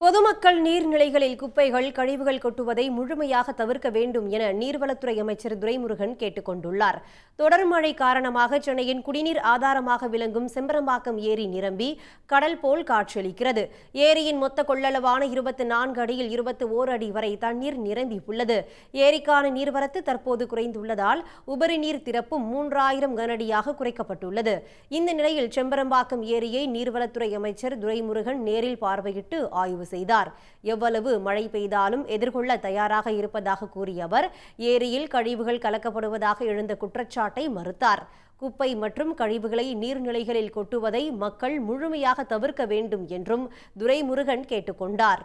பொதுமக்கள் நீர்நிலைகளில் குப்பைகள் கழிவுகள் கொட்டுவதை முழுமையாக தவிர்க்க வேண்டும் என நீர்வளத்துறை அமைச்சர் துரைமுருகன் கேட்டுக் கொண்டுள்ளார். தொடர் மழை காரணமாக சென்னையின் குடிநீர் ஆதாரமாக விளங்கும் செம்பரம்பாக்கம் ஏரி நிரம்பி கடல் போல் காட்சியளிக்கிறது. ஏரியின் மொத்த கொள்ளளவான 24 அடியில் 21 அடி வரை தண்ணீர் நிரம்பி உள்ளது. ஏரிக்கான நீர்வரத்து தற்போது குறைந்துள்ளதால் உபரி நீர் திறப்பும் 3000 கனஅடியாக குறைக்கப்பட்டுள்ளது. இந்த நிலையில் செம்பரம்பாக்கம் ஏரியை நீர்வளத்துறை அமைச்சர் துரைமுருகன் நேரில் பார்வையிட்டு ஆய்வு செய்தார். எவ்வளவு மழை பெய்தாலும் எதிர்கொள்ள தயாராக இருப்பதாக கூறிய அவர் ஏரியில் கழிவுகள் கலக்கப்படுவதாக எழுந்த குற்றச்சாட்டை மறுத்தார். குப்பை மற்றும் கழிவுகளை நீர்நிலைகளில் கொட்டுவதை மக்கள் முழுமையாக தவிர்க்க வேண்டும் என்றும் துரைமுருகன் கேட்டுக்கொண்டார்.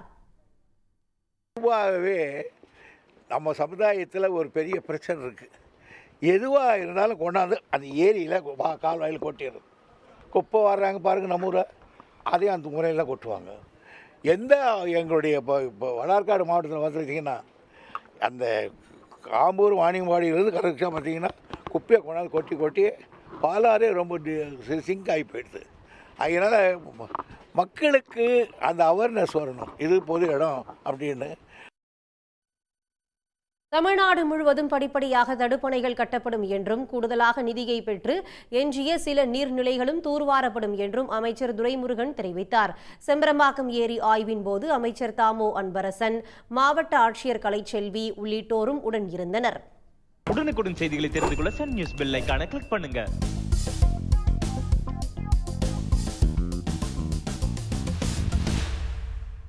நம்ம சமுதாயத்தில் ஒரு பெரிய பிரச்சனை இருக்கு. எதுவாக இருந்தாலும் கொண்டாந்து அந்த ஏரியில் கால்வாயில் கொட்டிடுறது. குப்பை வர்றாங்க பாருங்க, நம்ம ஊரை அதையும் அந்த முறையில் கொட்டுவாங்க. எங்களுடைய இப்போ வடார்காடு மாவட்டத்தில் பார்த்துக்கிட்டிங்கன்னா அந்த ஆம்பூர் வாணியம்பாடியிலேருந்து கரெக்டாக பார்த்தீங்கன்னா குப்பையை கொண்டாந்து கொட்டி கொட்டி பாலாரே ரொம்ப சிங்க் ஆகி போயிடுது. அதனால் மக்களுக்கு அந்த அவேர்னஸ் வரணும், இது பொது இடம் அப்படின்னு. தமிழ்நாடு முழுவதும் படிப்படியாக தடுப்பணைகள் கட்டப்படும் என்றும் கூடுதலாக நிதியை பெற்று எஞ்சிய சில நீர்நிலைகளும் தூர்வாரப்படும் என்றும் அமைச்சர் துரைமுருகன் தெரிவித்தார். செம்பரம்பாக்கம் ஏரி ஆய்வின் போது அமைச்சர் தாமோ அன்பரசன், மாவட்ட ஆட்சியர் கலைச்செல்வி உள்ளிட்டோரும் உடன் இருந்தனர். உடனுக்குடன் செய்திகளை தெரிந்து கொள்ள சன் நியூஸ் பெல் ஐகானை கிளிக் பண்ணுங்க.